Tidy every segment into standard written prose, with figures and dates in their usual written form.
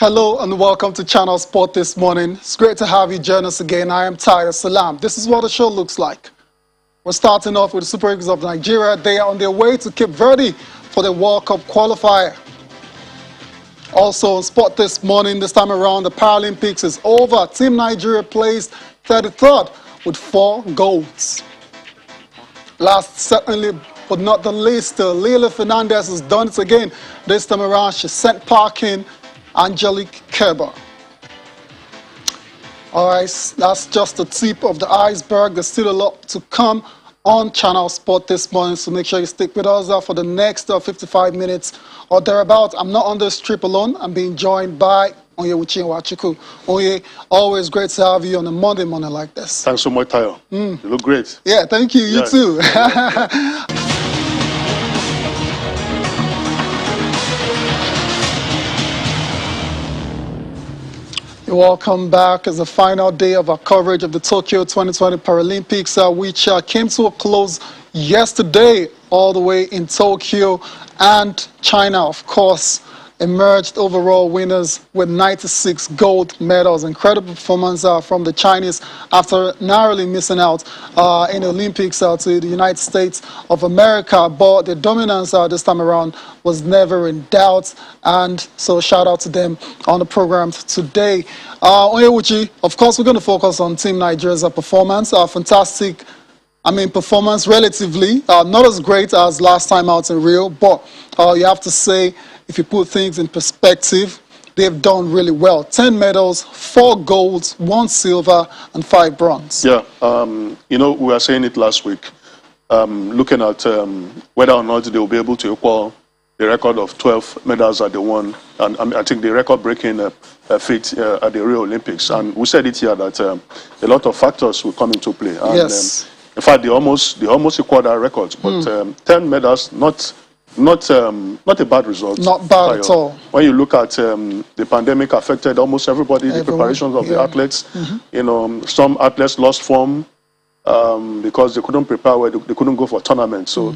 Hello and welcome to Channel Sport this morning. It's great to have you join us again. I am Tayo Salam. This is what the show looks like. We're starting off with the Super Eagles of Nigeria. They are on their way to Cape Verde for the World Cup qualifier. Also on sport this morning, this time around, the Paralympics is over. Team Nigeria placed 33rd with 4 golds. Last, certainly, but not the least, Lila Fernandez has done it again. This time around, she sent packing Angelique Kerber. All right, that's just the tip of the iceberg. There's still a lot to come on Channel Sport this morning, so make sure you stick with us for the next 55 minutes or thereabout. I'm not on this trip alone. I'm being joined by Onye Wachiku. Onye, always great to have you on a Monday morning like this. Thanks so much, Tayo. You look great. Yeah, thank you. You too. Welcome back as the final day of our coverage of the Tokyo 2020 Paralympics, which came to a close yesterday all the way in Tokyo. And China, of course, emerged overall winners with 96 gold medals. Incredible performance from the Chinese after narrowly missing out in the Olympics to the United States of America. But the dominance this time around was never in doubt. And so shout out to them on the program today. Onyewuchi, of course, we're going to focus on Team Nigeria's performance. Fantastic, performance relatively. Not as great as last time out in Rio, but you have to say, if you put things in perspective, they've done really well. 10 medals, 4 golds, 1 silver, and 5 bronze. Yeah, we were saying it last week, looking at whether or not they will be able to equal the record of 12 medals that they won, and I think the record-breaking feat at the Rio Olympics. And we said it here that a lot of factors will come into play. And, yes. In fact, they almost equaled our records, but 10 medals, not a bad result. Not bad at all. When you look at the pandemic affected almost everybody, the preparations of the athletes. Some athletes lost form because they couldn't prepare well, they couldn't go for tournaments. So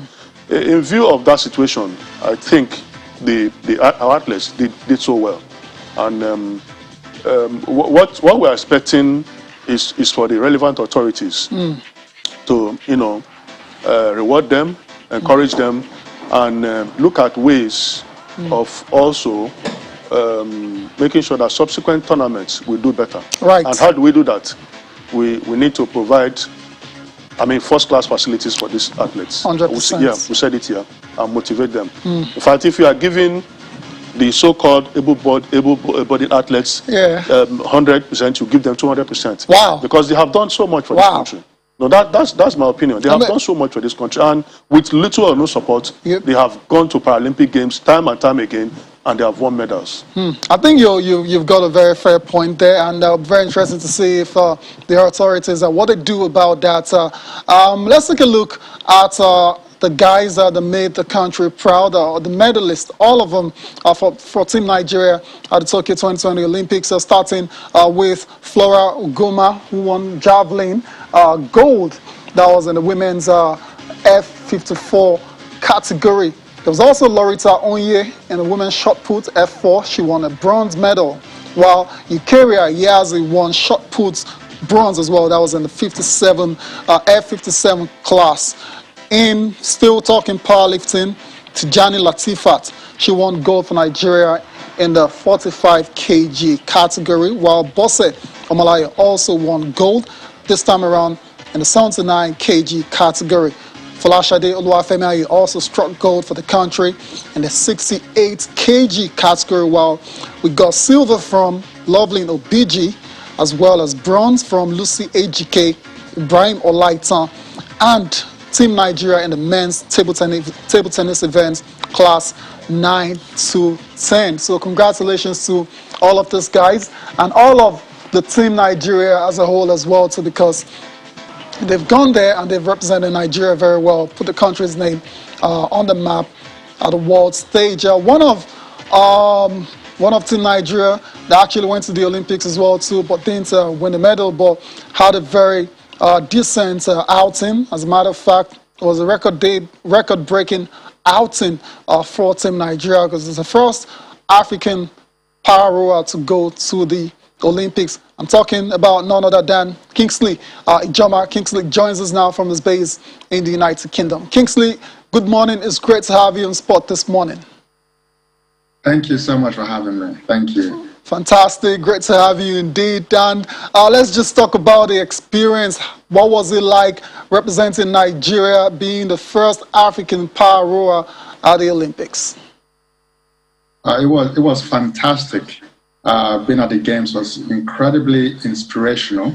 in view of that situation, I think our athletes did so well. And what we're expecting is for the relevant authorities to reward them, encourage them, and look at ways of also making sure that subsequent tournaments will do better. Right. And how do we do that? We need to provide, first-class facilities for these athletes. 100%. We said it here, and motivate them. In fact, if you are giving the so-called able-bodied athletes 100%, you give them 200%. Wow. Because they have done so much for this country. No, that's my opinion. They have done so much for this country, and with little or no support, they have gone to Paralympic Games time and time again, and they have won medals. I think you've got a very fair point there, and very interesting to see if the authorities what they do about that. Let's take a look at the guys that made the country proud, the medalists, all of them for Team Nigeria at the Tokyo 2020 Olympics, starting with Flora Ugoma, who won javelin gold. That was in the women's F54 category. There was also Lorita Onye in the women's shot put F4. She won a bronze medal, while Eukaria Yazi won shot put bronze as well. That was in the F57 class. In still talking powerlifting, Tijani Latifat, she won gold for Nigeria in the 45 kg category, while Bose Omalaya also won gold, this time around in the 79 kg category. Folashade Oluwafemi also struck gold for the country in the 68 kg category, while we got silver from Loveline Obiji, as well as bronze from Lucy Ejike, Ibrahim Olaitan, and Team Nigeria in the men's table tennis events class 9 to 10. So congratulations to all of these guys and all of the Team Nigeria as a whole as well, too, because they've gone there and they've represented Nigeria very well, put the country's name on the map at the world stage. One of Team Nigeria that actually went to the Olympics as well too, but didn't win the medal, but had a very decent outing. As a matter of fact, it was a record-breaking outing for Team Nigeria, because it's the first African para rower to go to the Olympics. I'm talking about none other than Kingsley. Ijoma Kingsley joins us now from his base in the United Kingdom. Kingsley, good morning. It's great to have you on spot this morning. Thank you so much for having me. Thank you. Fantastic. Great to have you indeed. And let's just talk about the experience. What was it like representing Nigeria, being the first African para rower at the Olympics? It was fantastic. Being at the games was incredibly inspirational.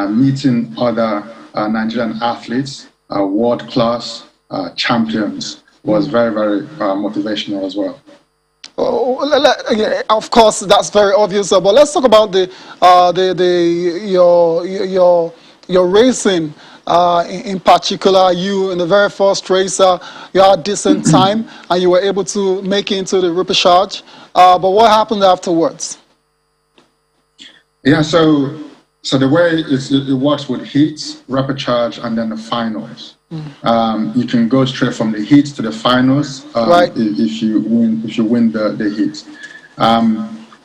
Meeting other Nigerian athletes, world-class champions, was very, very motivational as well. Of course, that's very obvious. But let's talk about your racing. In particular, you in the very first race, you had a decent time and you were able to make it into the repechage. But what happened afterwards? Yeah, so the way it works with heats, repechage, and then the finals. You can go straight from the heats to the finals right. if you win the heats.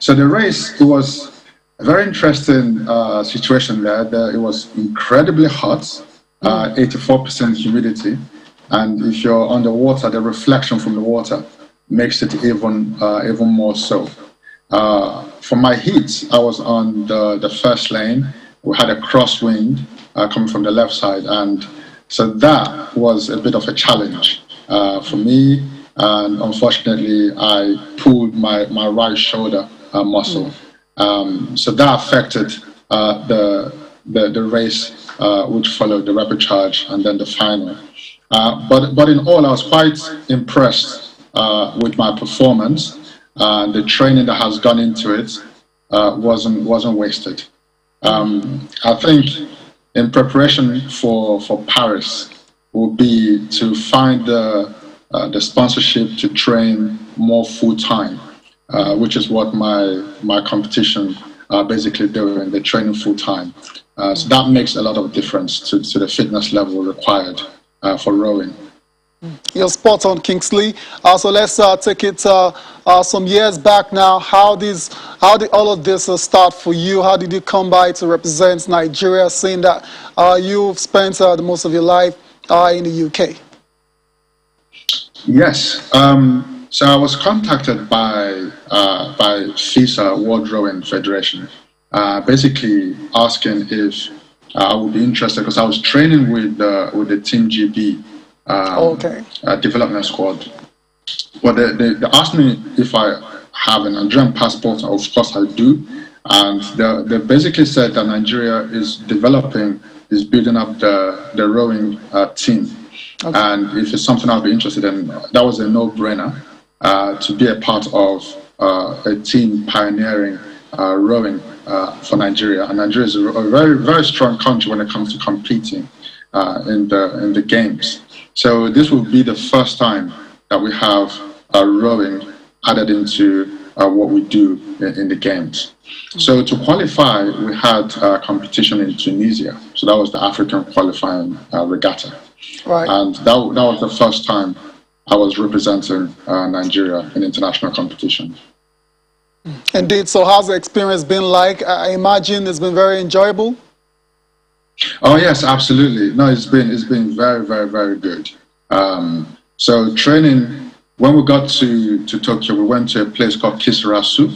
So the race, it was a very interesting situation there. It was incredibly hot, 84% humidity, and if you're underwater, the reflection from the water makes it even more so. For my heats, I was on the first lane. We had a crosswind coming from the left side, and so that was a bit of a challenge for me, and unfortunately, I pulled my right shoulder muscle. So that affected the race, which followed the repechage and then the final. But in all, I was quite impressed with my performance. The training that has gone into it wasn't wasted. I think in preparation for Paris will be to find the sponsorship to train more full time, which is what my competition are basically doing. They're training full time, so that makes a lot of difference to the fitness level required for rowing. You're spot on, Kingsley. So let's take it some years back now. How did all of this start for you? How did you come by to represent Nigeria, seeing that you've spent the most of your life in the UK? Yes. So I was contacted by FIBA, World Rowing Federation, basically asking if I would be interested, because I was training with the Team GB development squad. Well, they asked me if I have a Nigerian passport. Of course I do. And they basically said that Nigeria is building up the rowing team. Okay. And if it's something I'll be interested in, that was a no-brainer to be a part of a team pioneering rowing for Nigeria. And Nigeria is a very, very strong country when it comes to competing in the games. So this will be the first time that we have rowing added into what we do in the games. So to qualify, we had a competition in Tunisia. So that was the African qualifying regatta. Right. And that was the first time I was representing Nigeria in international competition. Indeed. So how's the experience been like? I imagine it's been very enjoyable. Oh yes, absolutely. No, it's been very, very, very good. So training, when we got to Tokyo, we went to a place called Kisarasu.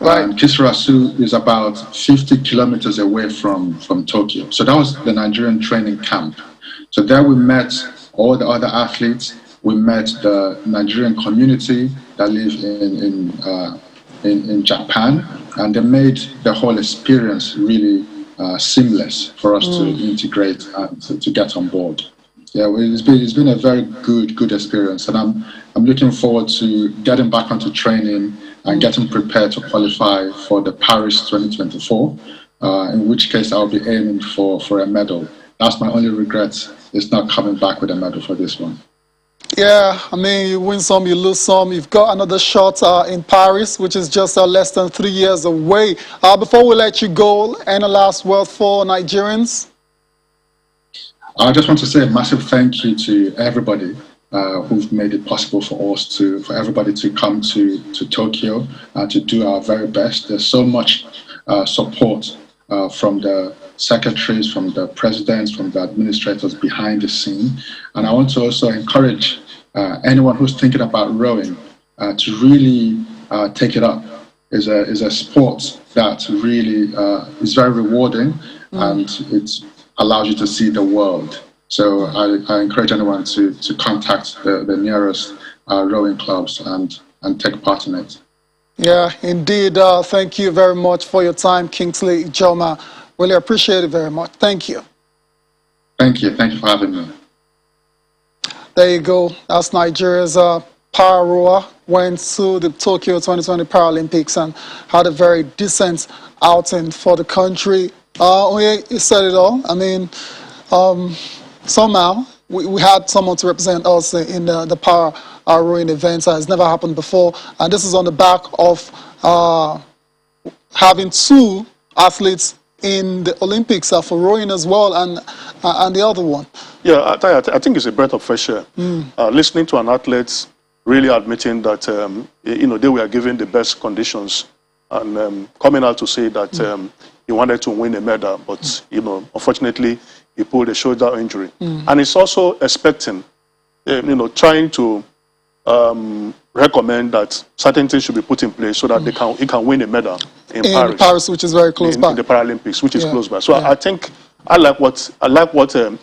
Right. And Kisarasu is about 50 kilometers away from Tokyo. So that was the Nigerian training camp. So there we met all the other athletes. We met the Nigerian community that live in Japan, and they made the whole experience really seamless for us to integrate and to get on board. Yeah, it's been a very good experience, and I'm looking forward to getting back onto training and getting prepared to qualify for the Paris 2024. In which case I'll be aiming for a medal. That's my only regret, is not coming back with a medal for this one. Yeah, I mean, you win some, you lose some. You've got another shot in Paris, which is just less than 3 years away. Before we let you go, any last word for Nigerians? I just want to say a massive thank you to everybody who've made it possible for everybody to come to Tokyo to do our very best. There's so much support from the secretaries, from the presidents, from the administrators behind the scene. And I want to also encourage anyone who's thinking about rowing to really take it up. Is a sport that really is very rewarding, and it allows you to see the world. So I encourage anyone to contact the nearest rowing clubs and take part in it. Yeah, indeed. Thank you very much for your time, Kingsley Ijoma. Really appreciate it very much. Thank you. Thank you. Thank you for having me. There you go. That's Nigeria's para rower. Went to the Tokyo 2020 Paralympics and had a very decent outing for the country. You said it all. I mean, somehow we had someone to represent us in the para rowing events. It's never happened before, and this is on the back of having two athletes in the Olympics for rowing as well, and the other one. Yeah, I think it's a breath of fresh air. Listening to an athlete really admitting that they were given the best conditions, and coming out to say that he wanted to win a medal, but unfortunately he pulled a shoulder injury, and it's also expecting, trying to recommend that certain things should be put in place so that he can win a medal in Paris, which is very close by, in the Paralympics, which is close by. So I think I like what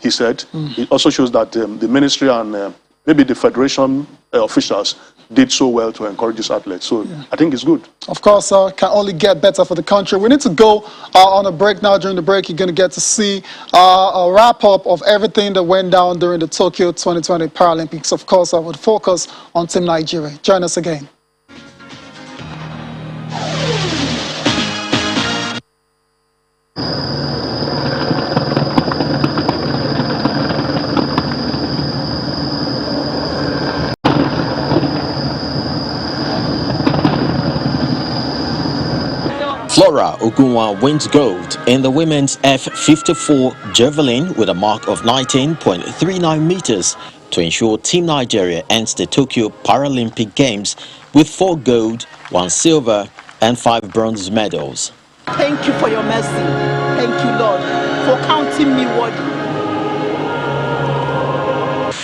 he said. It also shows that the ministry and maybe the federation officials did so well to encourage these athletes. So I think it's good. Of course, can only get better for the country. We need to go on a break now. During the break, you're going to get to see a wrap-up of everything that went down during the Tokyo 2020 Paralympics. Of course, I would focus on Team Nigeria. Join us again. Flora Ogunwa wins gold in the women's F54 javelin with a mark of 19.39 meters to ensure Team Nigeria ends the Tokyo Paralympic Games with 4 gold, 1 silver and 5 bronze medals. Thank you for your mercy. Thank you, Lord, for counting me worthy.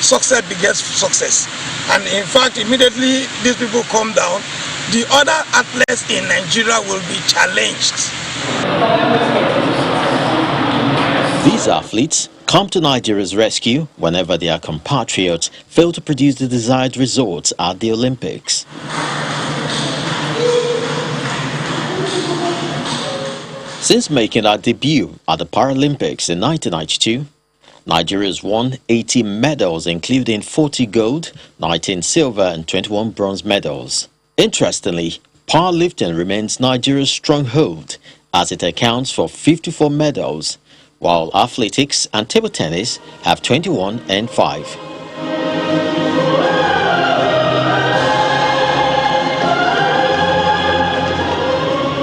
Success begets success. And in fact, immediately these people come down, the other athletes in Nigeria will be challenged. These athletes come to Nigeria's rescue whenever their compatriots fail to produce the desired results at the Olympics. Since making our debut at the Paralympics in 1992, Nigeria has won 80 medals, including 40 gold, 19 silver and 21 bronze medals. Interestingly, powerlifting remains Nigeria's stronghold as it accounts for 54 medals, while athletics and table tennis have 21 and 5.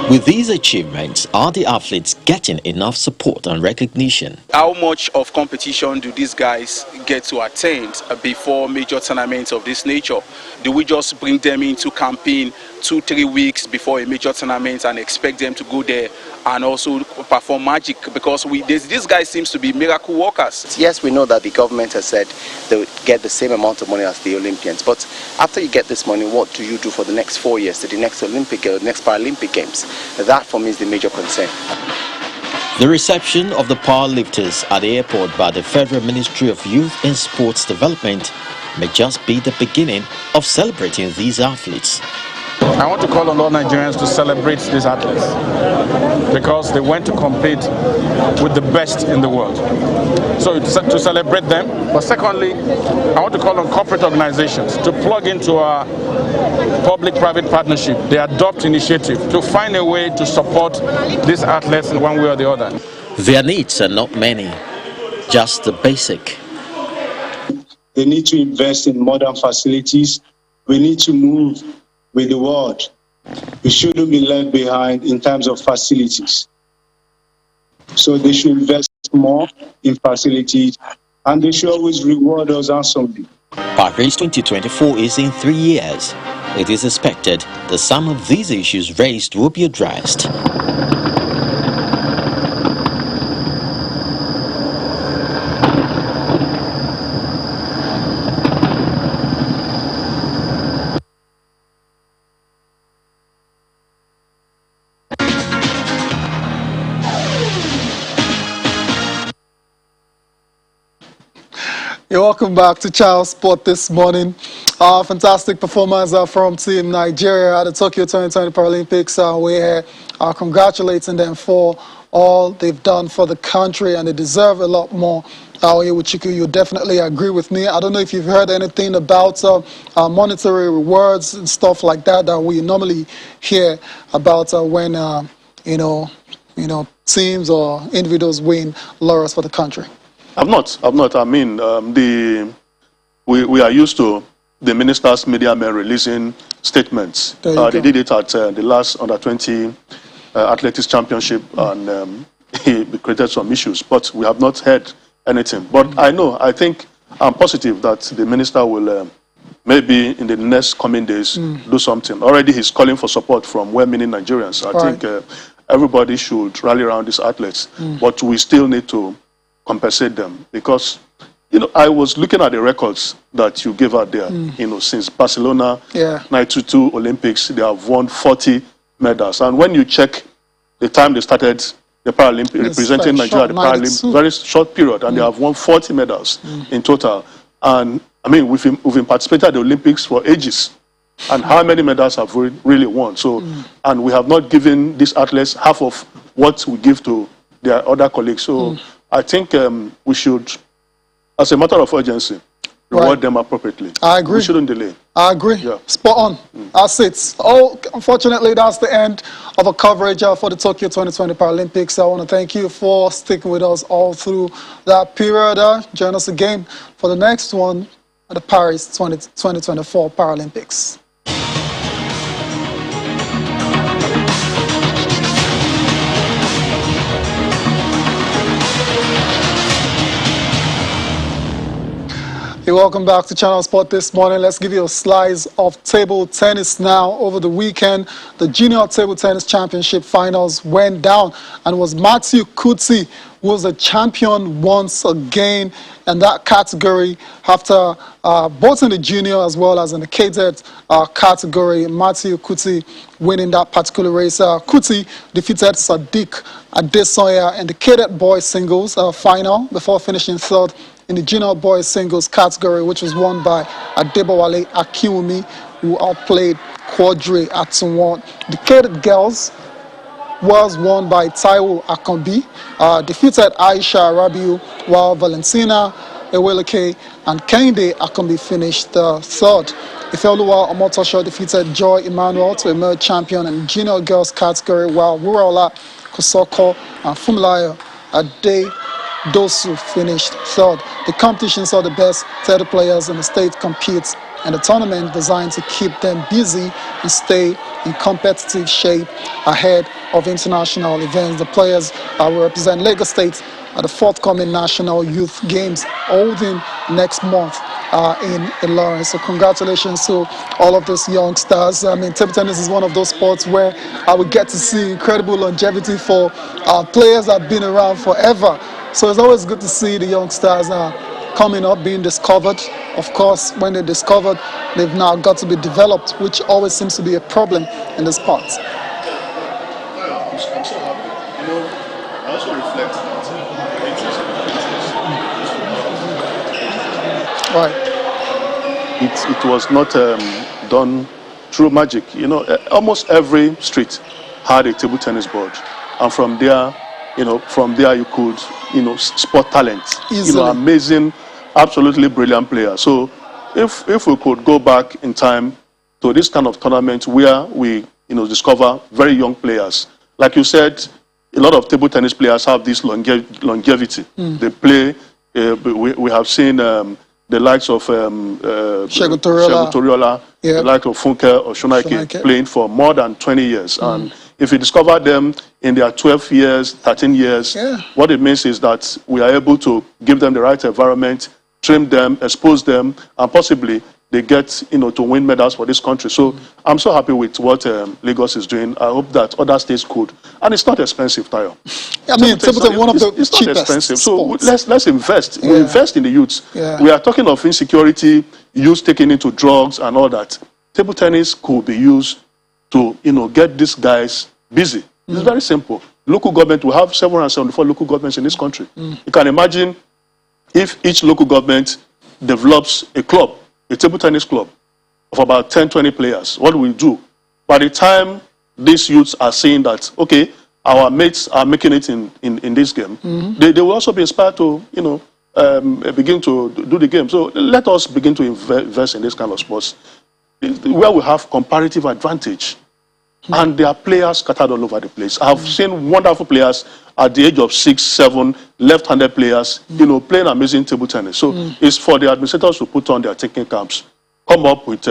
With these achievements, are the athletes getting enough support and recognition? How much of competition do these guys get to attend before major tournaments of this nature? Do we just bring them into campaign 2-3 weeks before a major tournament and expect them to go there and also perform magic? Because these guys seems to be miracle workers. Yes, we know that the government has said they would get the same amount of money as the Olympians, but after you get this money, what do you do for the next 4 years to the next next Paralympic Games? That for me is the major concern. The reception of the powerlifters at the airport by the Federal Ministry of Youth and Sports Development may just be the beginning of celebrating these athletes. I want to call on all Nigerians to celebrate these athletes because they went to compete with the best in the world. So to celebrate them, but secondly, I want to call on corporate organizations to plug into our public-private partnership, the ADOPT initiative, to find a way to support these athletes in one way or the other. Their needs are not many, just the basic. They need to invest in modern facilities. We need to move with the world. We shouldn't be left behind in terms of facilities. So they should invest more in facilities, and they should always reward us handsomely. Paris 2024 is in 3 years. It is expected that some of these issues raised will be addressed. You're welcome back to Child Sport this morning. Fantastic performance from Team Nigeria at the Tokyo 2020 Paralympics. We're congratulating them for all they've done for the country, and they deserve a lot more. Chiku, you definitely agree with me. I don't know if you've heard anything about monetary rewards and stuff like that that we normally hear about when teams or individuals win laurels for the country. I'm not. I mean, we are used to the minister's media men releasing statements. They did it at the last Under-20 Athletics Championship, and it created some issues. But we have not heard anything. But I think I'm positive that the minister will maybe in the next coming days do something. Already he's calling for support from well-meaning Nigerians. I think everybody should rally around these athletes. But we still need to compensate them, because I was looking at the records that you gave out there. Since Barcelona 92 Olympics, they have won 40 medals, and when you check the time they started the Paralympics, representing Nigeria at the Paralympics, very short period, and they have won 40 medals in total. And I mean, we've been participated at the Olympics for ages, and how many medals have we really won? So, and we have not given these athletes half of what we give to their other colleagues. So I think we should, as a matter of urgency, reward them appropriately. I agree. We shouldn't delay. I agree. Yeah. Spot on. That's it. Unfortunately, that's the end of our coverage for the Tokyo 2020 Paralympics. I want to thank you for sticking with us all through that period. Join us again for the next one at the Paris 2024 Paralympics. Hey, welcome back to Channel Sport this morning. Let's give you a slice of table tennis now. Over the weekend, the Junior Table Tennis Championship finals went down, and it was Matthew Kuti who was the champion once again in that category after both in the junior as well as in the cadet category. Matthew Kuti winning that particular race. Kuti defeated Sadiq Adesoya in the cadet boys singles final before finishing third in the junior boys singles category, which was won by Adebowale Akiwumi, who outplayed Quadri Atunwon. The cadet girls was won by Taiwo Akambi, defeated Aisha Rabiu, while Valentina Eweleke and Kende Akambi finished third. Ifeoluwa Omotosho defeated Joy Emmanuel to emerge champion in the junior girls category, while Wurola Kosoko and Fumilayo Ade Dosu finished third. The competition saw the best 30 players in the state compete in the tournament, designed to keep them busy and stay in competitive shape ahead of international events. The players will represent Lagos State at the forthcoming National Youth Games holding next month in Lawrence. So congratulations to all of these young stars. I mean, table tennis is one of those sports where I would get to see incredible longevity for players that have been around forever. So it's always good to see the young stars coming up, being discovered. Of course, when they're discovered, they've now got to be developed, which always seems to be a problem in the sport. I'm so happy. I also reflect that it was not done through magic. Almost every street had a table tennis board, and from there, you could, spot talent. Easily. Amazing, absolutely brilliant players. So if we could go back in time to this kind of tournament where we, discover very young players. Like you said, a lot of table tennis players have this longevity. They play, we have seen the likes of Segun Toriola, the likes of Funke or Shonaike playing for more than 20 years. And if you discover them in their 12 years, 13 years, what it means is that we are able to give them the right environment, train them, expose them, and possibly they get, to win medals for this country. So I'm so happy with what Lagos is doing. I hope that other states could. And it's not expensive, Tayo. I mean, it's one of the it's not expensive. Sports. So let's invest. Yeah. We invest in the youths. Yeah. We are talking of insecurity, youth taking into drugs and all that. Table tennis could be used to, get these guys busy. It's very simple. Local government, we have 774 local governments in this country. You can imagine if each local government develops a club, a table tennis club of about 10, 20 players, what do we do? By the time these youths are saying that, okay, our mates are making it in this game, they will also be inspired to, begin to do the game. So let us begin to invest in this kind of sports where we have comparative advantage. And there are players scattered all over the place. I've seen wonderful players at the age of 6, 7, left-handed players, playing amazing table tennis. So it's for the administrators to put on their thinking caps, come up with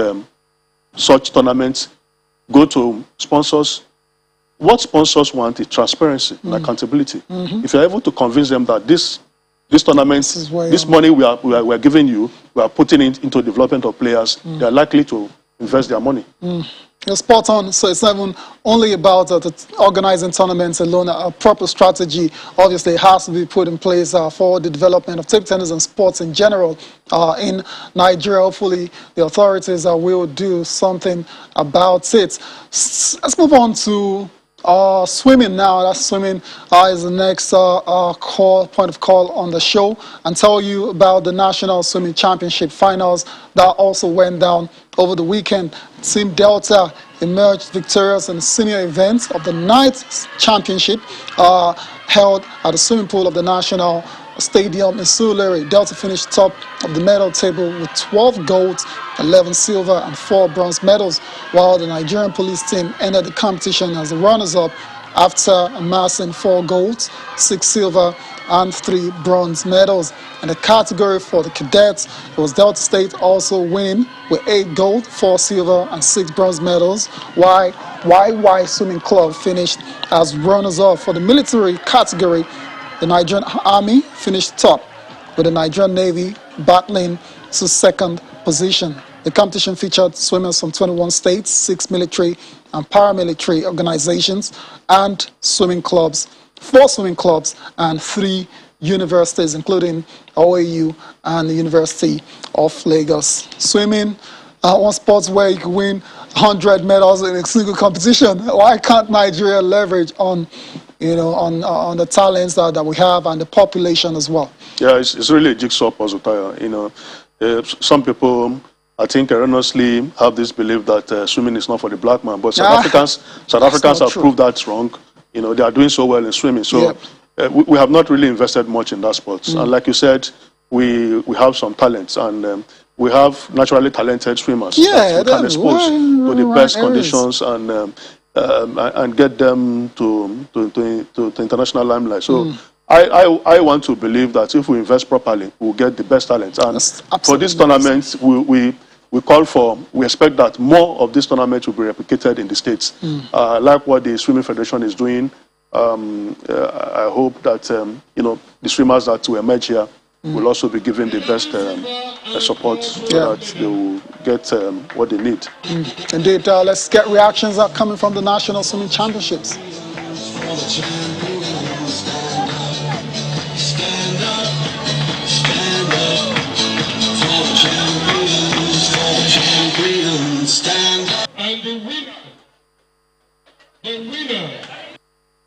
such tournaments, go to sponsors. What sponsors want is transparency and accountability. If you're able to convince them that this tournament, this money we are giving you, we are putting it into development of players, they are likely to invest their money. You're spot on. So it's not even only about organizing tournaments alone. A proper strategy, obviously, has to be put in place for the development of table tennis and sports in general in Nigeria. Hopefully, the authorities will do something about it. Let's move on to swimming now. That's swimming is the next point of call on the show, and tell you about the National Swimming Championship finals that also went down over the weekend. Team Delta emerged victorious in the senior event of the night championship held at the swimming pool of the National Stadium in Surulere. Delta finished top of the medal table with 12 golds, 11 silver, and 4 bronze medals, while the Nigerian police team ended the competition as the runners-up after amassing 4 golds, 6 silver, and 3 bronze medals. In the category for the cadets, it was Delta State also winning with 8 gold, 4 silver, and 6 bronze medals, while YY Swimming Club finished as runners-up. For the military category, the Nigerian Army finished top, with the Nigerian Navy battling to second position. The competition featured swimmers from 21 states, 6 military and paramilitary organizations, and swimming clubs, 4 swimming clubs, and 3 universities, including OAU and the University of Lagos. Swimming, one sport where you can win 100 medals in a single competition. Why can't Nigeria leverage on, on the talents that we have and the population as well? Yeah, it's really a jigsaw puzzle, Tayo. Some people, I think, erroneously have this belief that swimming is not for the black man, but South Africans have proved that wrong. They are doing so well in swimming. So we have not really invested much in that sport. And like you said, we have some talents, and we have naturally talented swimmers that we can expose to the best conditions and get them to international limelight. So I want to believe that if we invest properly, we'll get the best talent. And for this tournament, we expect that more of this tournament will be replicated in the States. Like what the Swimming Federation is doing, I hope that the swimmers that will emerge here will also be given the best support so that they will get what they need. Indeed. Let's get reactions coming from the National Swimming Championships.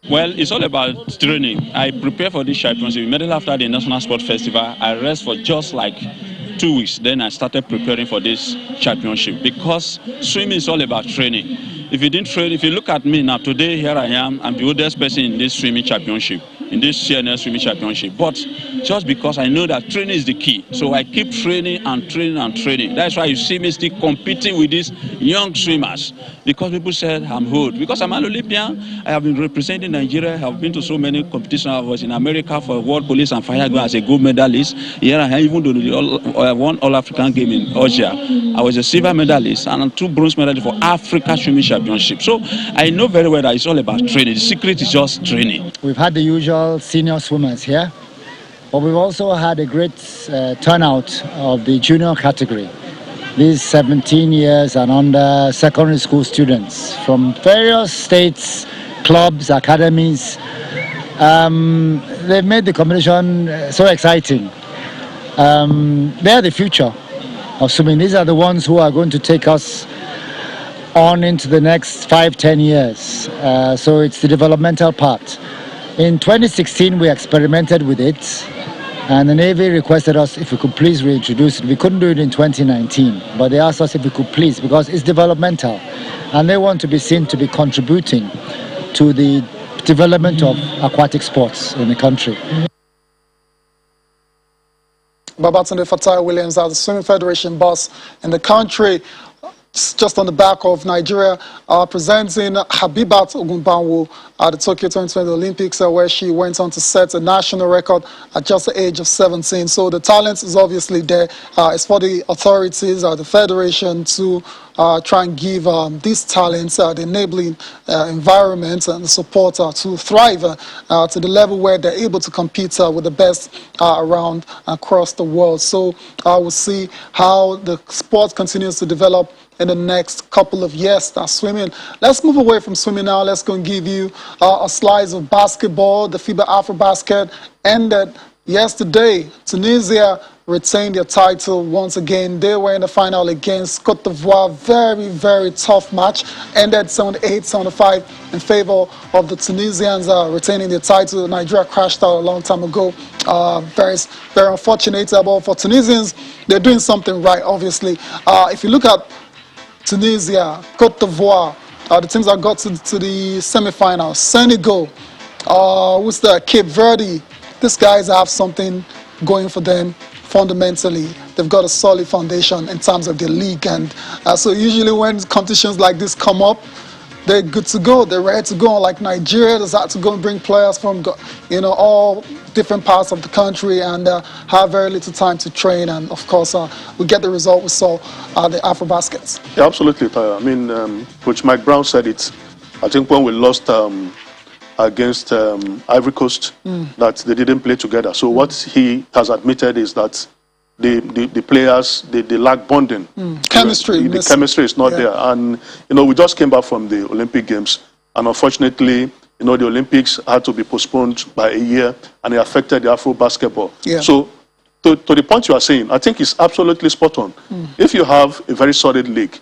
Well, it's all about training. I prepare for this championship. Immediately after the National Sport Festival, I rest for just like 2 weeks. Then I started preparing for this championship because swimming is all about training. If you didn't train, if you look at me now, today here I am, I'm the oldest person in this swimming championship, in this CNS swimming championship. But just because I know that training is the key, so I keep training and training and training. That's why you see me still competing with these young swimmers, because people said I'm old. Because I'm an Olympian, I have been representing Nigeria. I have been to so many competitions. I was in America for World Police and Fire as a gold medalist. Here I am, even though I won All-African game in Austria. I was a silver medalist and 2 bronze medalists for Africa Swimming Championship. So I know very well that it's all about training. The secret is just training. We've had the usual senior swimmers here. but we've also had a great turnout of the junior category. These 17 years and under secondary school students from various states, clubs, academies. They've made the competition so exciting. They're the future of swimming. These are the ones who are going to take us on into the next 5-10 years. So it's the developmental part. In 2016, we experimented with it, and the Navy requested us if we could please reintroduce it. We couldn't do it in 2019, but they asked us if we could please, because it's developmental, and they want to be seen to be contributing to the development of aquatic sports in the country. Babatunde Fatai Williams as the Swimming Federation boss in the country, just on the back of Nigeria presenting Habibat Ogunbanwo at the Tokyo 2020 Olympics, where she went on to set a national record at just the age of 17. So the talent is obviously there. It's for the authorities, the federation, to try and give these talents the enabling environment and the support to thrive to the level where they're able to compete with the best around across the world. So we'll see how the sport continues to develop in the next couple of years. That's swimming. Let's move away from swimming now. Let's go and give you a slice of basketball. The FIBA AFROBASKET ended yesterday. Tunisia retained their title once again. They were in the final against Cote d'Ivoire. Very, very tough match. Ended 78-75 in favor of the Tunisians retaining their title. Nigeria crashed out a long time ago. Very, very unfortunate. But for Tunisians, they're doing something right, obviously. If you look at Tunisia, Cote d'Ivoire, the teams that got to the semi-finals, Senegal, who's the Cape Verde. These guys have something going for them fundamentally. They've got a solid foundation in terms of the league, and so usually when competitions like this come up, they're good to go. They're ready to go. Like Nigeria, does have to go and bring players from, all different parts of the country, and have very little time to train. And of course, we get the result we saw the AFROBASKET. Yeah, absolutely, Tyler. I mean, Coach Mike Brown said it. I think when we lost against Ivory Coast, that they didn't play together. So what he has admitted is that the players, they lack bonding. Chemistry. The chemistry is not there. And, we just came back from the Olympic Games. And unfortunately, the Olympics had to be postponed by a year, and it affected the Afro basketball. Yeah. So to the point you are saying, I think it's absolutely spot on. If you have a very solid league,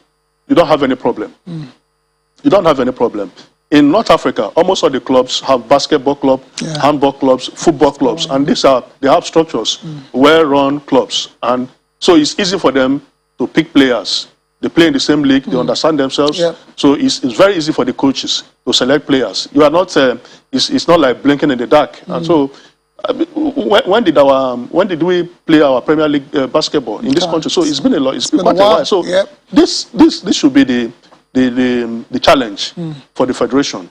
you don't have any problem. You don't have any problem. In North Africa, almost all the clubs have basketball clubs, handball clubs, football clubs, and they have structures, well-run clubs. And so it's easy for them to pick players. They play in the same league, they understand themselves. So it's very easy for the coaches to select players. You are not, it's not like blinking in the dark. And so when did we play our Premier League basketball in this country? So it's been a lot. It's been quite a while. So this should be the challenge for the federation.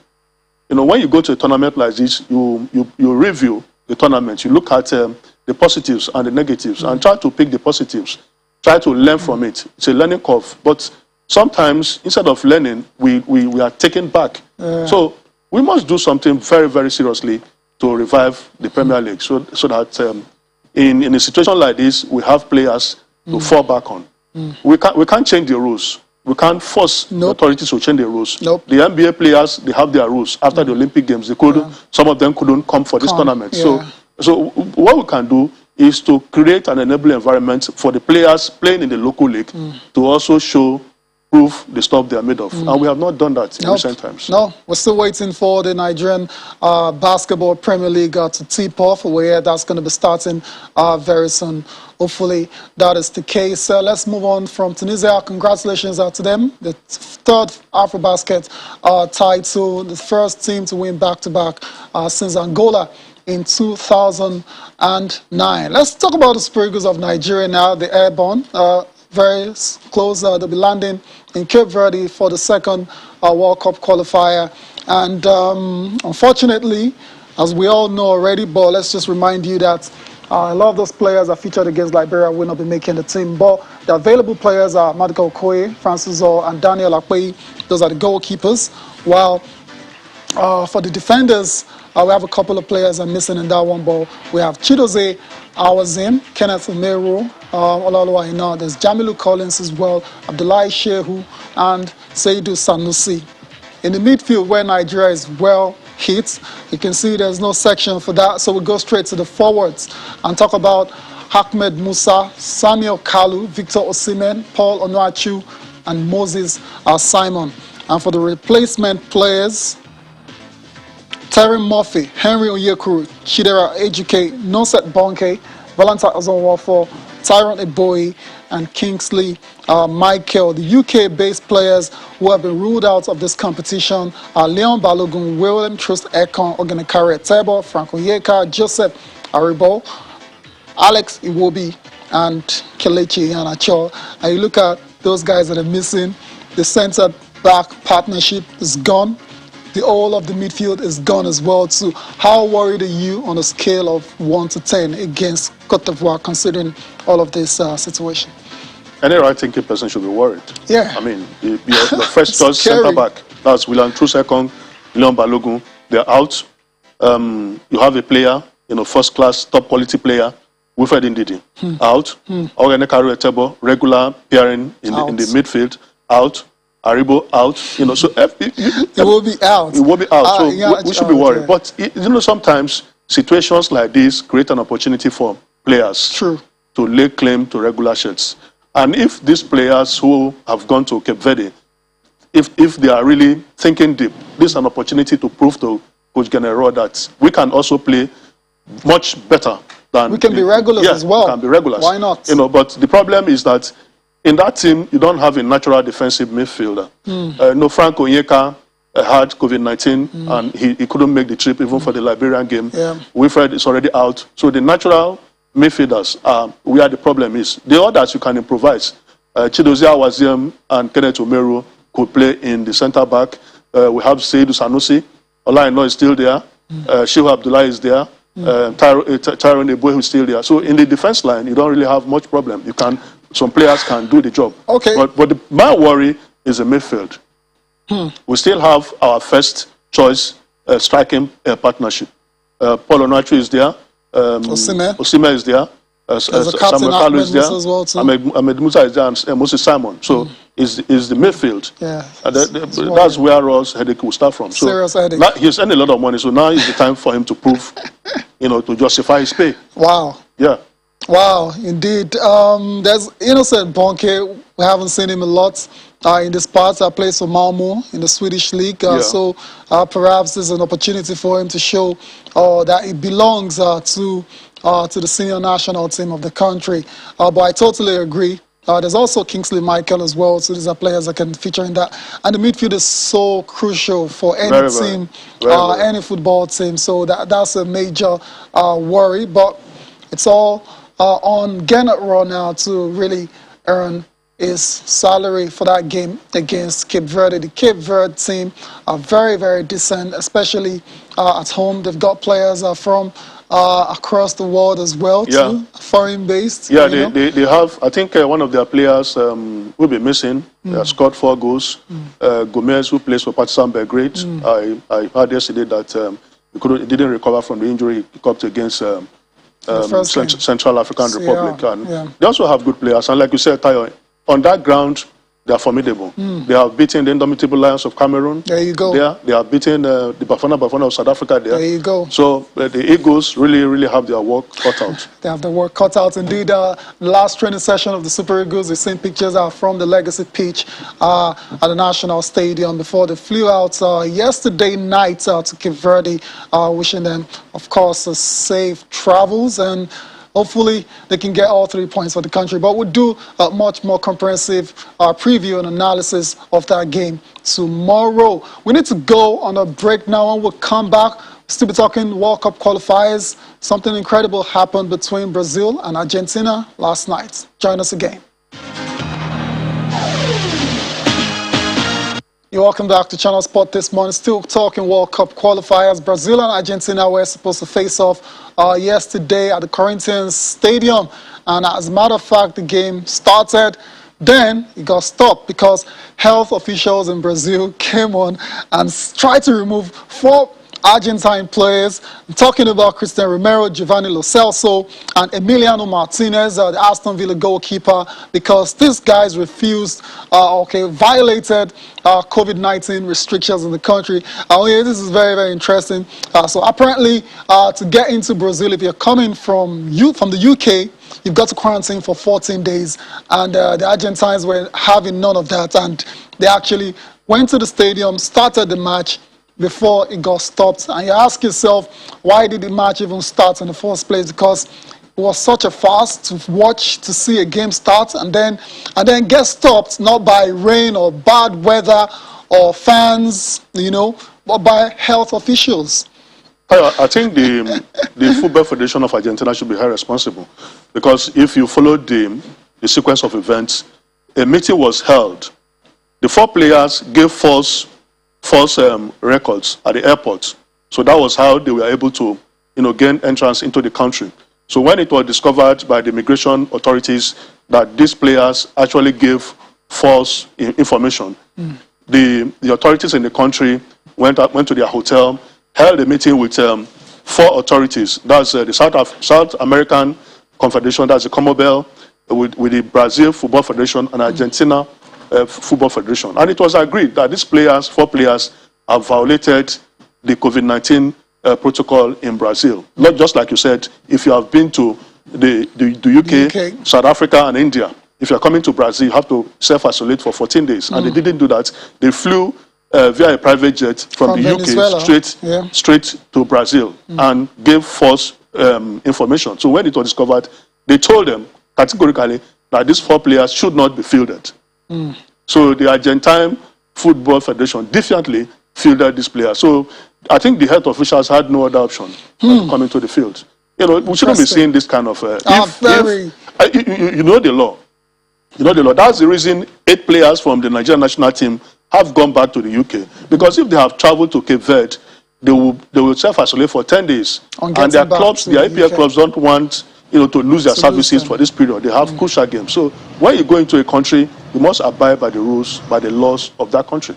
When you go to a tournament like this, you review the tournament. You look at the positives and the negatives and try to pick the positives. Try to learn from it. It's a learning curve. But sometimes, instead of learning, we are taken back. So we must do something very, very seriously to revive the Premier League so that in a situation like this, we have players to fall back on. We can't change the rules. We can't force the authorities to change the rules. The NBA players, they have their rules. After the Olympic Games, they couldn't. Some of them couldn't come for this tournament. So what we can do is to create an enabling environment for the players playing in the local league to also prove the stuff they are made of. And we have not done that in recent times. No, we're still waiting for the Nigerian Basketball Premier League to tip off. Where that's going to be starting very soon. Hopefully that is the case. Let's move on from Tunisia. Congratulations to them. The third AFROBASKET title, the first team to win back-to-back since Angola in 2009. Let's talk about the Super Eagles of Nigeria now, the Airborne. Very close. They'll be landing in Cape Verde for the second World Cup qualifier. And unfortunately, as we all know already, but let's just remind you that a lot of those players that featured against Liberia will not be making the team. But the available players are Madika Okoye, Francis Zor, and Daniel Akpeyi. Those are the goalkeepers. While For the defenders, we have a couple of players are missing in that one ball. We have Chidozie Awazim, Kenneth Omeru, Ololuwa Aina. There's Jamilu Collins as well, Abdullahi Shehu, and Seydou Sanusi. In the midfield, where Nigeria is well hit, you can see there's no section for that, so we go straight to the forwards and talk about Ahmed Musa, Samuel Kalu, Victor Osimhen, Paul Onuachu, and Moses Simon. And for the replacement players, Terry Murphy, Henry Onyekuru, Chidera Ejike, Noset Bonke, Valentine Ozonwafo, Tyrone Eboyi, and Kingsley Michael. The UK-based players who have been ruled out of this competition are Leon Balogun, William Trust Ekong, Ogenekari Etebo, Frank Onyeka, Joseph Aribo, Alex Iwobi, and Kelechi Iheanacho. And you look at those guys that are missing, the centre-back partnership is gone. The whole of the midfield is gone as well too. How worried are you on a scale of 1 to 10 against Cote d'Ivoire, considering all of this situation? Any right-thinking person should be worried. Yeah. I mean, your first choice centre-back, that's William Trust-Ekong, Leon Balogun, they're out. You have a player, first-class, top-quality player, Wilfred Ndidi, out. Ogenekari Etebo, regular appearing in the midfield, out. Aribo out, so it will be out. It will be out, so we should be worried. Yeah. But sometimes situations like this create an opportunity for players to lay claim to regular shirts. And if these players who have gone to Cape Verde, if they are really thinking deep, this is an opportunity to prove to Coach General that we can also play much better than we can be regulars as well. We can be regulars. Why not? But the problem is that in that team, you don't have a natural defensive midfielder. Frank Onyeka had COVID-19 and he couldn't make the trip even for the Liberian game. Yeah. Wilfred is already out. So the natural midfielders are where the problem is. The others you can improvise. Chidozie Awazim and Kenneth Omeru could play in the centre-back. We have Seydou Sanusi. Olaino is still there. Shehu Abdullahi is there. Tyrone Eboyi is still there. So in the defense line, you don't really have much problem. Some players can do the job. Okay. But my worry is the midfield. We still have our first choice striking partnership. Paul Onuachu is there. Osimhen is there. Samuel Kalu is there. Well Ahmed Musa is there, and Moses Simon. So is the midfield. Yeah. That's where Ross headache will start from. So serious headache. He's earning a lot of money, so now is the time for him to prove, to justify his pay. Wow. Yeah. Wow, indeed. There's Innocent Bonke. We haven't seen him a lot in this part. I plays for Malmo in the Swedish league. So perhaps there's an opportunity for him to show that he belongs to the senior national team of the country. But I totally agree. There's also Kingsley Michael as well. So these are players that can feature in that. And the midfield is so crucial for any team, any football team. So that's a major worry. But it's all on Gennett Raw now to really earn his salary for that game against Cape Verde. The Cape Verde team are very, very decent, especially at home. They've got players from across the world as well, too, foreign-based. Yeah, they have, I think one of their players will be missing. They have scored 4 goals. Gomez, who plays for Partizan Belgrade, I heard yesterday that he didn't recover from the injury he caught against Central African Republic. And they also have good players. And like you said, Tayo, on that ground, they are formidable. They have beaten the indomitable Lions of Cameroon. There you go. They have beaten the Bafana of South Africa there. There you go. So the Eagles really, really have their work cut out. They have their work cut out. Indeed, the last training session of the Super Eagles, the same pictures are from the Legacy pitch at the National Stadium before they flew out yesterday night to Cape Verde, wishing them, of course, safe travels, and hopefully they can get all 3 points for the country. But we'll do a much more comprehensive preview and analysis of that game tomorrow. We need to go on a break now, and we'll come back. We'll still be talking World Cup qualifiers. Something incredible happened between Brazil and Argentina last night. Join us again. You're welcome back to Channel Sport this morning. Still talking World Cup qualifiers. Brazil and Argentina were supposed to face off yesterday at the Corinthians Stadium. And as a matter of fact, the game started Then it got stopped because health officials in Brazil came on and tried to remove 4 Argentine players. I'm talking about Cristian Romero, Giovanni Lo Celso, and Emiliano Martinez, the Aston Villa goalkeeper, because these guys refused, violated COVID-19 restrictions in the country. Yeah, this is very, very interesting. So apparently, to get into Brazil, if you're coming from the UK, you've got to quarantine for 14 days. And the Argentines were having none of that. And they actually went to the stadium, started the match before it got stopped. And you ask yourself, why did the match even start in the first place? Because it was such a farce to watch, to see a game start and then get stopped, not by rain or bad weather or fans, but by health officials. I think the Football Federation of Argentina should be held responsible, because if you followed the sequence of events, a meeting was held. The 4 players gave false records at the airport. So that was how they were able to, gain entrance into the country. So when it was discovered by the immigration authorities that these players actually gave false information, the authorities in the country went to their hotel, held a meeting with 4 authorities. That's the South American Confederation, that's the Commonwealth, with the Brazil Football Federation and Argentina Football Federation. And it was agreed that these 4 players, have violated the COVID-19 protocol in Brazil. Not just like you said, if you have been to the UK, South Africa, and India, if you're coming to Brazil, you have to self-isolate for 14 days. And they didn't do that. They flew via a private jet from the UK straight to Brazil and gave false information. So when it was discovered, they told them categorically that these 4 players should not be fielded. So the Argentine Football Federation defiantly fielded these players. So I think the health officials had no other option than to come into the field. We shouldn't be seeing this kind of... you know the law. That's the reason 8 players from the Nigerian national team have gone back to the UK. Because if they have traveled to Cape Verde, they will self-isolate for 10 days. And their clubs, their IPL clubs don't want to lose their services for this period. They have crucial games. So when you go into a country, you must abide by the rules, by the laws of that country.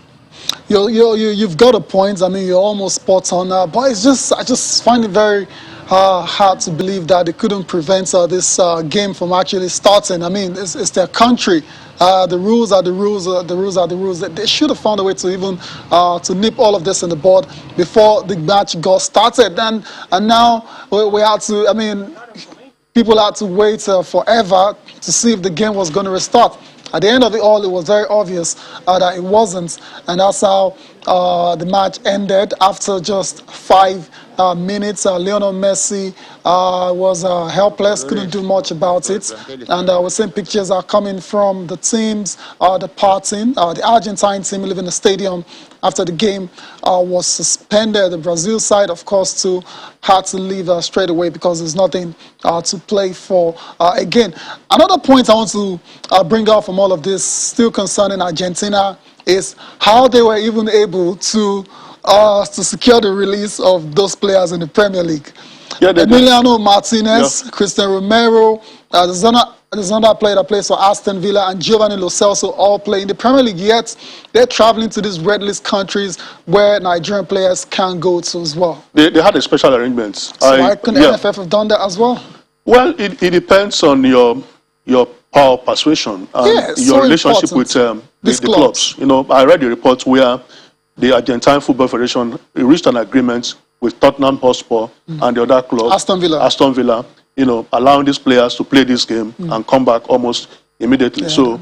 You've got a point. I mean, you're almost spot on. But I just find it very hard to believe that they couldn't prevent this game from actually starting. I mean, it's their country. The rules are the rules. The rules are the rules. They should have found a way to even to nip all of this in the bud before the match got started. And now we had to. I mean, people had to wait forever to see if the game was going to restart. At the end of it all, it was very obvious that it wasn't, and that's how the match ended after just 5 minutes. Lionel Messi was helpless, couldn't do much about it, and we're seeing pictures are coming from the teams departing. The Argentine team leaving the stadium after the game was suspended. The Brazil side, of course, too, had to leave straight away because there's nothing to play for. Again, another point I want to bring out from all of this, still concerning Argentina, is how they were even able to secure the release of those players in the Premier League. Emiliano Martinez, Cristian Romero, there's another player that plays for Aston Villa, and Giovanni Lo Celso all play in the Premier League, yet they're traveling to these red list countries where Nigerian players can't go to as well. They had a special arrangement. So why couldn't NFF have done that as well? Well, it depends on your power of persuasion and your relationship with the clubs. I read a report where the Argentine Football Federation reached an agreement with Tottenham Hotspur and the other club, Aston Villa, allowing these players to play this game and come back almost immediately. Yeah. So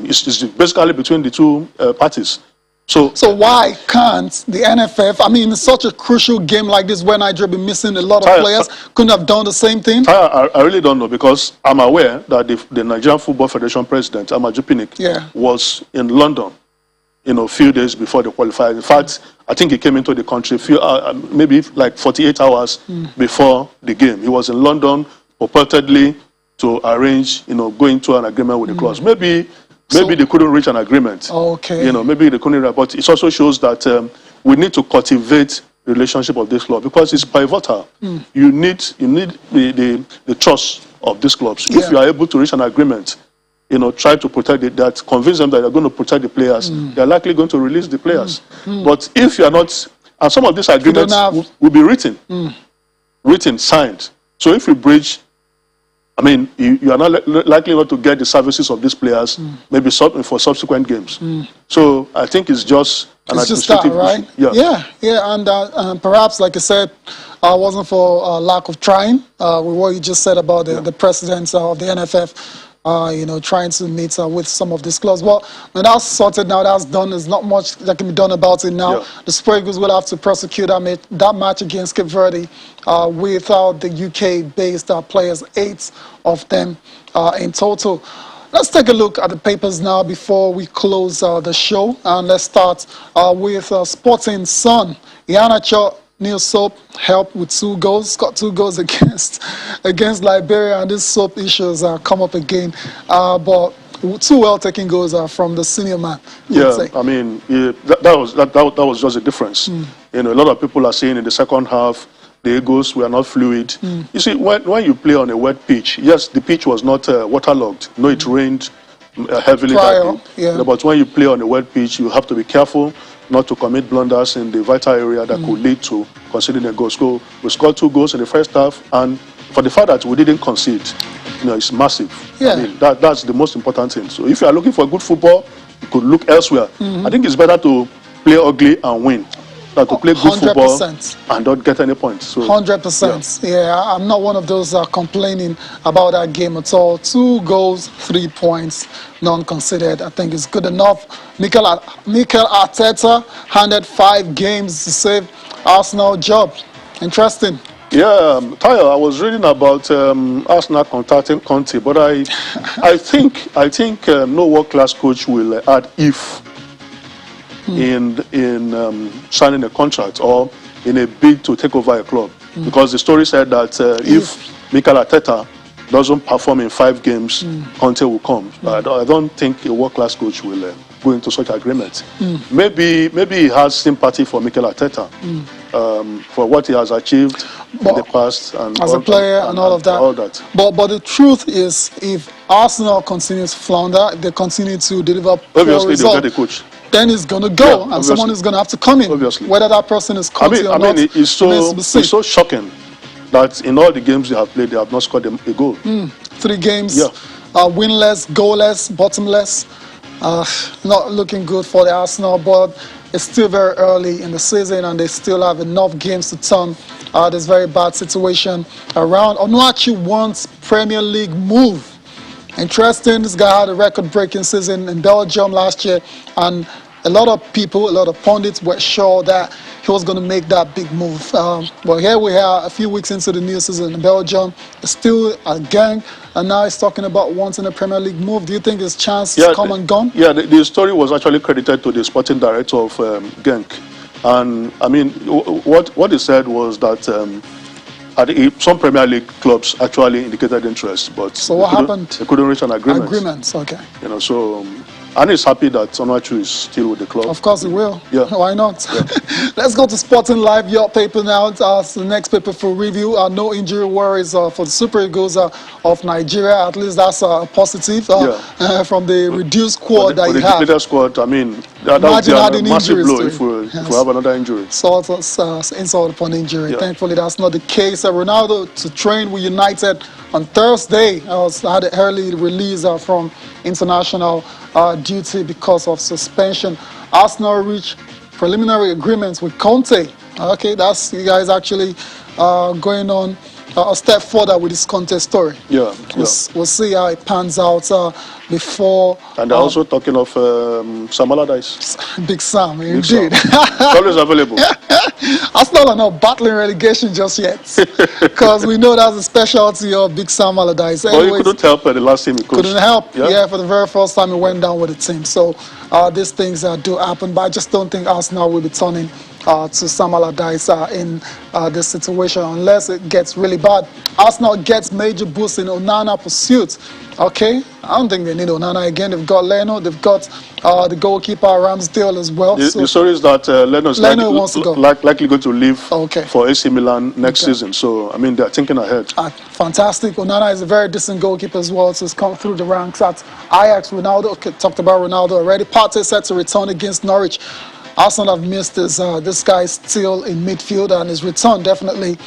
it's basically between the two parties. So why can't the NFF, I mean, in such a crucial game like this where Nigeria be missing a lot of players, couldn't have done the same thing? I really don't know, because I'm aware that the Nigerian Football Federation president, Amaju Pinnick, was in London, a few days before the qualifier. In fact, I think he came into the country maybe like 48 hours before the game. He was in London purportedly to arrange, going to an agreement with the clubs. Maybe they couldn't reach an agreement. Okay. Maybe they couldn't. But it also shows that we need to cultivate the relationship of this club, because it's pivotal. You need the trust of these clubs. If you are able to reach an agreement, try to protect it, that convince them that they're going to protect the players, they're likely going to release the players. But if you are not, and some of these agreements will be written, signed. So if you breach, I mean, you are not likely not to get the services of these players, maybe for subsequent games. So I think it's just an administrative issue. Yeah, and perhaps, like I said, wasn't for lack of trying with what you just said about the president of the NFF. Trying to meet with some of these clubs. Well, when that's sorted now, that's done. There's not much that can be done about it now. The Super Eagles will have to prosecute that match against Cape Verde without the UK-based players, 8 of them in total. Let's take a look at the papers now before we close the show. And let's start with Sporting Sun. Iheanacho Neil Soap helped with 2 goals, got 2 goals against Liberia, and these soap issues come up again. But 2 well-taken goals from the senior man. I mean, that was just a difference. A lot of people are saying in the second half, the Eagles were not fluid. You see, when you play on a wet pitch, yes, the pitch was not waterlogged. No, it rained heavily that day. But when you play on a wet pitch, you have to be careful not to commit blunders in the vital area that could lead to conceding a goal. So we scored 2 goals in the first half, and for the fact that we didn't concede, it's massive. I mean, that's the most important thing. So if you are looking for good football, you could look elsewhere. I think it's better to play ugly and win than to play good 100%. Football and not get any points. So, 100%. Yeah, I'm not one of those complaining about that game at all. 2 goals, 3 points, none conceded. I think it's good enough. Mikel Arteta handed 5 games to save Arsenal job. Interesting. Yeah, Tayo, I was reading about Arsenal contacting Conte, but I think no world-class coach will add if in signing a contract or in a bid to take over a club, because the story said that if Mikel Arteta doesn't perform in 5 games, Conte will come. I don't think a world-class coach will go into such agreement. Maybe he has sympathy for Mikel Arteta for what he has achieved in the past and as a player and all of that. But the truth is, if Arsenal continues to flounder, they continue to deliver poor results, they'll get a coach. Then it's going to go, and someone is going to have to come in. Whether that person is Conte or not, it's so shocking that in all the games they have played, they have not scored a goal. 3 games, winless, goalless, bottomless. Not looking good for the Arsenal, but it's still very early in the season, and they still have enough games to turn this very bad situation around. Onuachi wants Premier League move. Interesting, this guy had a record-breaking season in Belgium last year, and a lot of people, a lot of pundits were sure that he was going to make that big move. But here we are, a few weeks into the new season in Belgium, it's still a gang, and now he's talking about wanting a Premier League move. Do you think his chance is come and gone? Yeah, the story was actually credited to the sporting director of Genk. And, I mean, what he said was that some Premier League clubs actually indicated interest, but so what happened? They couldn't reach an agreement. Okay. So and he's happy that Onuachu is still with the club. Of course he will. Yeah. Why not? Yeah. Let's go to Sporting Live, your paper now. The next paper for review. No injury worries for the Super Eagles of Nigeria. At least that's a positive from the reduced squad that you have. The depleted squad, I mean, that would be a massive blow if we have another injury. Insult upon injury. Yeah. Thankfully, that's not the case. Ronaldo to train with United on Thursday. Had an early release from international duty because of suspension. Arsenal reached preliminary agreements with Conte. Okay, that's you guys actually going on a step further with this Conte story. We'll see how it pans out before. And they're also talking of Sam Allardyce. Big Sam, indeed. Always available. Arsenal are not battling relegation just yet, because we know that's a specialty of Big Sam Allardyce. Well, he couldn't help the last team he coached. Couldn't help. Yeah, for the very first time he went down with the team. So these things do happen, but I just don't think Arsenal will be turning to Sam Allardyce in this situation unless it gets really bad. Arsenal gets major boost in Onana pursuit. Okay, I don't think they need Onana again. They've got Leno, they've got the goalkeeper Ramsdale as well. The story is that Leno's wants to go. likely going to leave for AC Milan next season. So, I mean, they're thinking ahead. Fantastic. Onana is a very decent goalkeeper as well, so he's come through the ranks at Ajax. Ronaldo, talked about Ronaldo already. Partey set to return against Norwich. Arsenal have missed this guy still in midfield, and his return definitely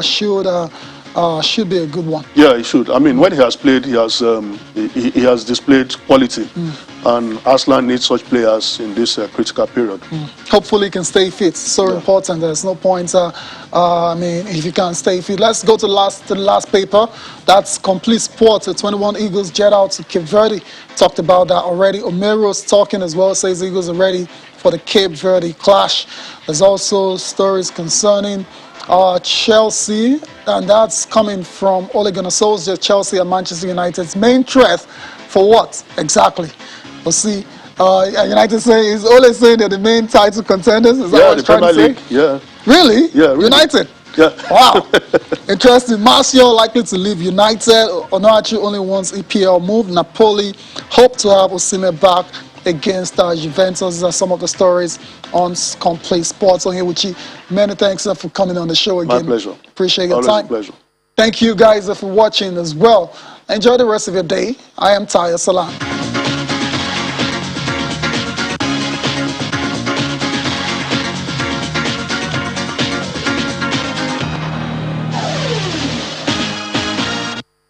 should be a good one. Yeah, he should. I mean, when he has played, he has displayed quality, and Arsenal needs such players in this critical period. Hopefully, he can stay fit. So important. There's no point. I mean, if you can't stay fit, let's go to the last paper. That's Complete Sports. The 21 Eagles jet out to Cape Verde. Talked about that already. Omero's talking as well. Says Eagles are ready for the Cape Verde clash. There's also stories concerning Chelsea, and that's coming from Ole Gunnar Solskjaer. Chelsea and Manchester United's main threat for what exactly? We'll see. United is always saying they're the main title contenders. Is that what he's trying to say? Yeah. Really? Yeah. Really. United. Yeah. Wow. Interesting. Martial likely to leave United. Onachi only wants EPL move. Napoli hope to have Osimhen back against Juventus. These are some of the stories on Complete Sports. On here with you. Many thanks for coming on the show again. My pleasure. Appreciate your Always time. A pleasure. Thank you guys for watching as well. Enjoy the rest of your day. I am Taya Salam.